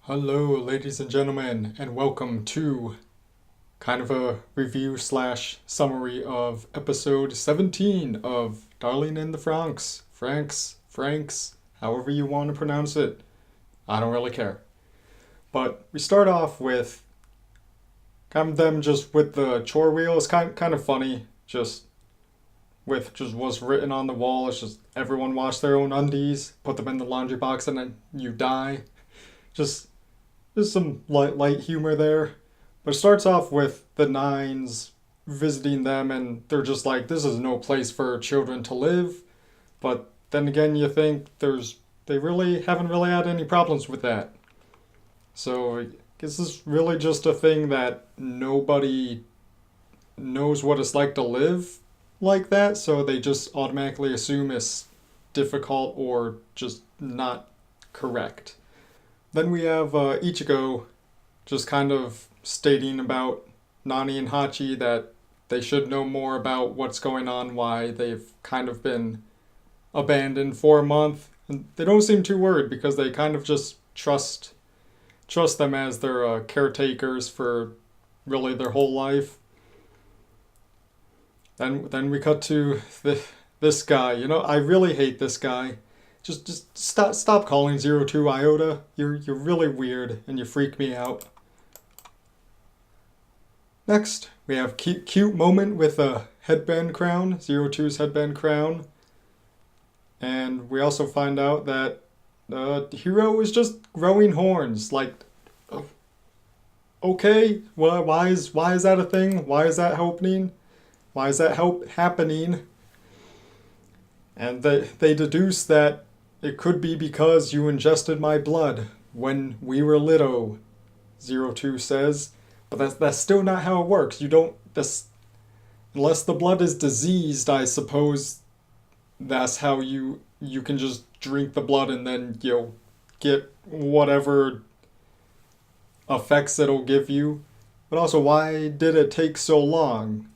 Hello, ladies and gentlemen, and welcome to kind of a review slash summary of episode 17 of Darling in the Franxx. Franxx, however you want to pronounce it. I don't really care. But we start off with kind of them just with the chore wheel. It's kind of funny, just with just what's written on the wall. It's just everyone wash their own undies, put them in the laundry box, and then you die. Just There's some light humor there. But it starts off with the Nines visiting them, and they're just like, this is no place for children to live. But then again, you think they really haven't really had any problems with that. So I guess this is really just a thing that nobody knows what it's like to live like that, so they just automatically assume it's difficult or just not correct. Then we have Ichigo just kind of stating about Nani and Hachi that they should know more about what's going on, why they've kind of been abandoned for a month. And they don't seem too worried because they kind of just trust them as their caretakers for really their whole life. Then we cut to this guy. I really hate this guy. Just stop calling 02 Iota. You're really weird and you freak me out. Next, we have cute moment with a headband crown, 02's headband crown. And we also find out that Hiro is just growing horns. Like, okay, well, why is that a thing? Why is that happening? Why is that happening? And they deduce that it could be because you ingested my blood when we were little, 02 says. But that's still not how it works. You don't... unless the blood is diseased, I suppose that's how you can just drink the blood and then you'll get whatever effects it'll give you. But also, why did it take so long?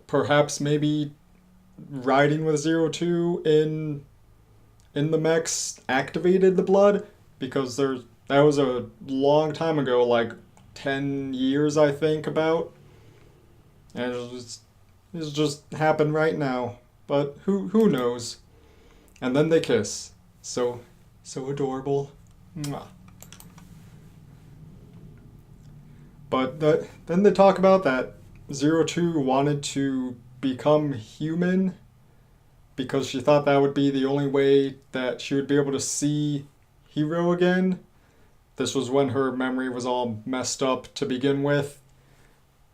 Perhaps maybe riding with 02 in the mechs activated the blood, because that was a long time ago, like 10 years I think about, and it's just happened right now, but who knows. And then they kiss, so adorable. Mwah. But then they talk about that 02 wanted to become human because she thought that would be the only way that she would be able to see Hiro again. This was when her memory was all messed up to begin with.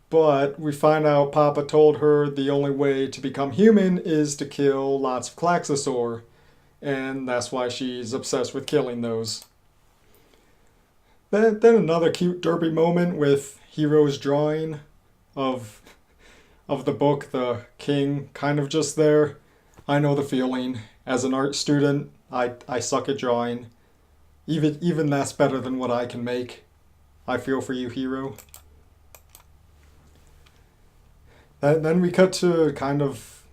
But we find out Papa told her the only way to become human is to kill lots of Klaxosaur. And that's why she's obsessed with killing those. Then another cute derpy moment with Hiro's drawing of the book, The King, kind of just there. I know the feeling. As an art student, I suck at drawing. Even that's better than what I can make. I feel for you, Hiro. Then we cut to kind of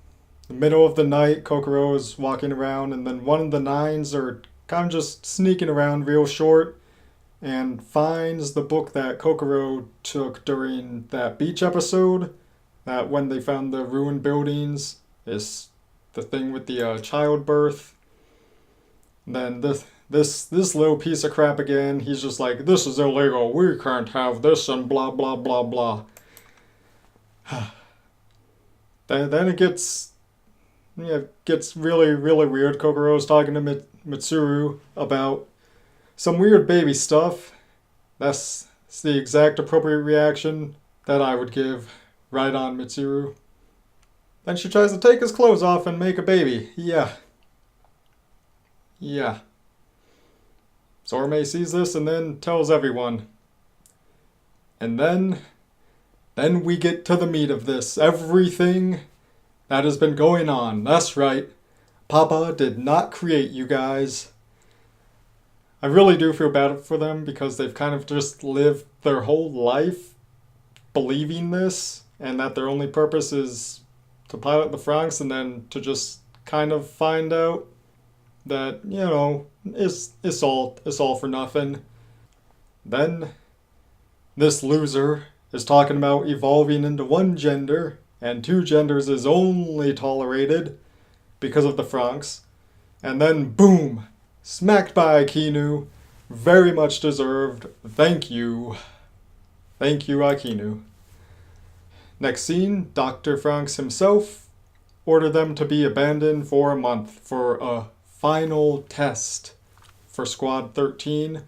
the middle of the night. Kokoro is walking around, and then one of the Nines are kind of just sneaking around real short and finds the book that Kokoro took during that beach episode. That when they found the ruined buildings is the thing with the childbirth. And then this little piece of crap again. He's just like, this is illegal. We can't have this and blah blah blah blah. then it gets really really weird. Kokoro's talking to Mitsuru about some weird baby stuff. That's the exact appropriate reaction that I would give. Right on, Mitsuru. Then she tries to take his clothes off and make a baby. Yeah. Sorame sees this and then tells everyone. And then we get to the meat of this. Everything that has been going on. That's right. Papa did not create you guys. I really do feel bad for them because they've kind of just lived their whole life believing this, and that their only purpose is to pilot the Franxx and then to just kind of find out that, it's all for nothing. Then this loser is talking about evolving into one gender, and two genders is only tolerated because of the Franxx. And then, boom! Smacked by Akinu. Very much deserved. Thank you. Thank you, Akinu. Next scene, Dr. Franxx himself ordered them to be abandoned for a month for a final test for Squad 13.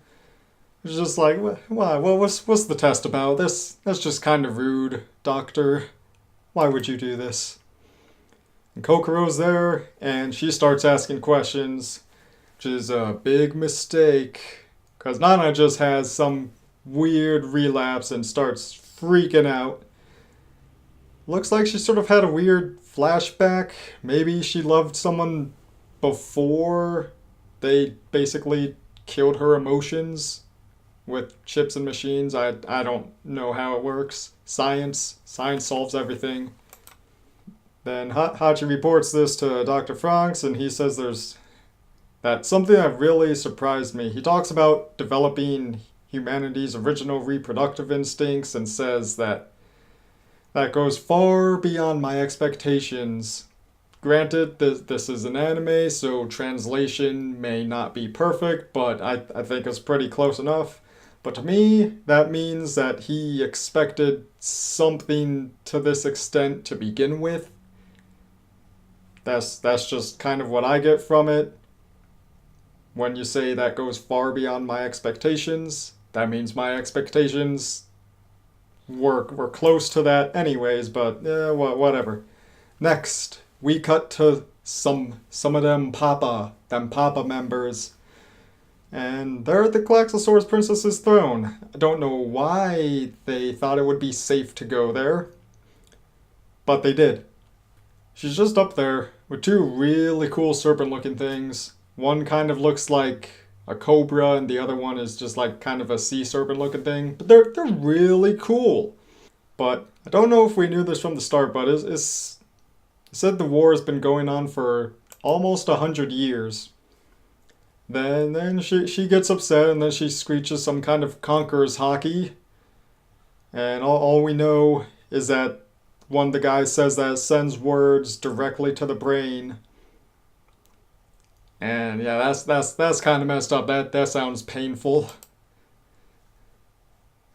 It's just like, why? What's the test about? That's just kind of rude, Doctor. Why would you do this? And Kokoro's there, and she starts asking questions, which is a big mistake. Because Nana just has some weird relapse and starts freaking out. Looks like she sort of had a weird flashback. Maybe she loved someone before they basically killed her emotions with chips and machines. I don't know how it works. Science solves everything. Then Hachi reports this to Dr. Franxx, and he says that's something that really surprised me. He talks about developing humanity's original reproductive instincts and says that goes far beyond my expectations. Granted, this is an anime, so translation may not be perfect, but I think it's pretty close enough. But to me, that means that he expected something to this extent to begin with. That's just kind of what I get from it. When you say that goes far beyond my expectations, that means my expectations were close to that anyways, but whatever. Next, we cut to some of them Papa members. And they're at the Klaxosaurus Princess's throne. I don't know why they thought it would be safe to go there, but they did. She's just up there with two really cool serpent-looking things. One kind of looks like a cobra, and the other one is just like kind of a sea serpent-looking thing. But they're really cool. But I don't know if we knew this from the start, but it said the war has been going on for almost 100 years. Then she gets upset, and then she screeches some kind of conqueror's hockey. And all we know is that one of the guys says that it sends words directly to the brain. And yeah, that's kind of messed up. That sounds painful.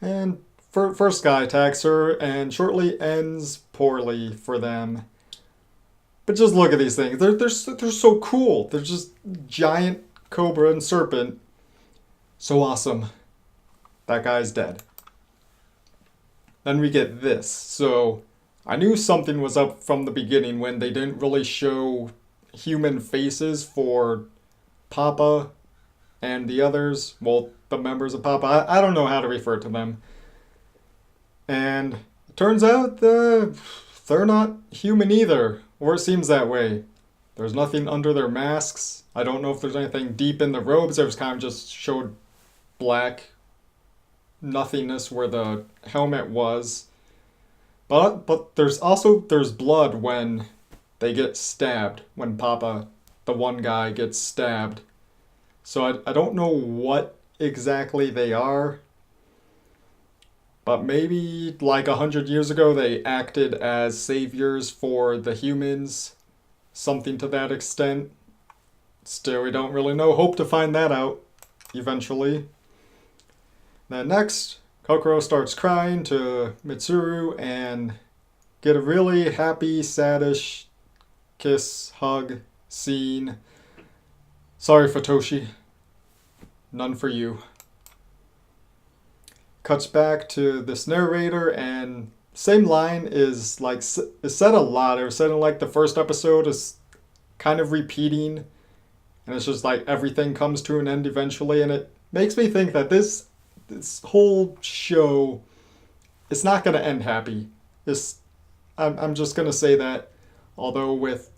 And first guy attacks her and shortly ends poorly for them. But just look at these things. They're so cool. They're just giant cobra and serpent. So awesome. That guy's dead. Then we get this. So I knew something was up from the beginning when they didn't really show human faces for Papa and the others. Well, the members of Papa. I don't know how to refer to them. And it turns out they're not human either. Or it seems that way. There's nothing under their masks. I don't know if there's anything deep in the robes. There was kind of just showed black nothingness where the helmet was. But there's blood when they get stabbed. When Papa, the one guy, gets stabbed. So I don't know what exactly they are. But maybe like 100 years ago they acted as saviors for the humans. Something to that extent. Still, we don't really know. Hope to find that out eventually. Then next, Kokoro starts crying to Mitsuru and get a really happy, saddish kiss, hug scene. Sorry, Futoshi. None for you. Cuts back to this narrator, and same line is said a lot. It was said in like the first episode, is kind of repeating, and it's just like everything comes to an end eventually, and it makes me think that this whole show is not going to end happy. I'm just going to say that, although with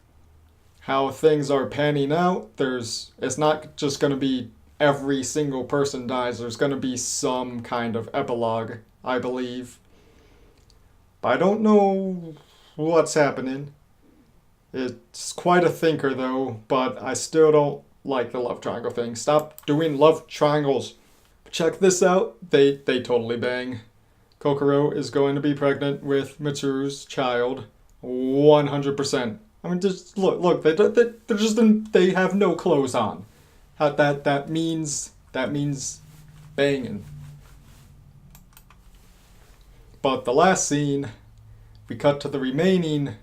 how things are panning out, it's not just going to be every single person dies. There's going to be some kind of epilogue, I believe. But I don't know what's happening. It's quite a thinker, though, but I still don't like the love triangle thing. Stop doing love triangles. check this out. They totally bang. Kokoro is going to be pregnant with Mitsuru's child, 100%. I mean, just look. They have no clothes on. That means banging. But the last scene, we cut to the remaining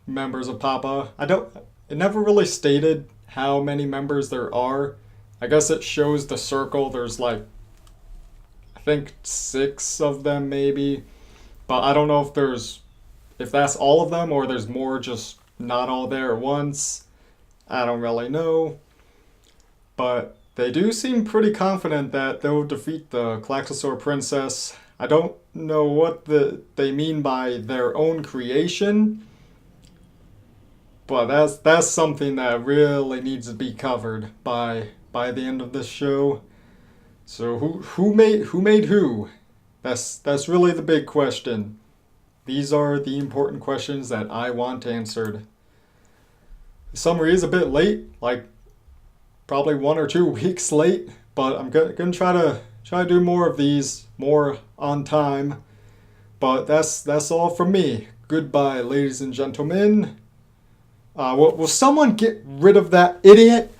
members of Papa. It never really stated how many members there are. I guess it shows the circle. There's like, I think 6 of them maybe. But I don't know if that's all of them or there's more just not all there at once. I don't really know. But they do seem pretty confident that they'll defeat the Klaxosaur Princess. I don't know what they mean by their own creation, but that's something that really needs to be covered by the end of this show. So who made who? That's really the big question. These are the important questions that I want answered. The summary is a bit late, like probably 1 or 2 weeks late, but I'm gonna try to do more of these, more on time. But that's all from me. Goodbye, ladies and gentlemen. Will someone get rid of that idiot?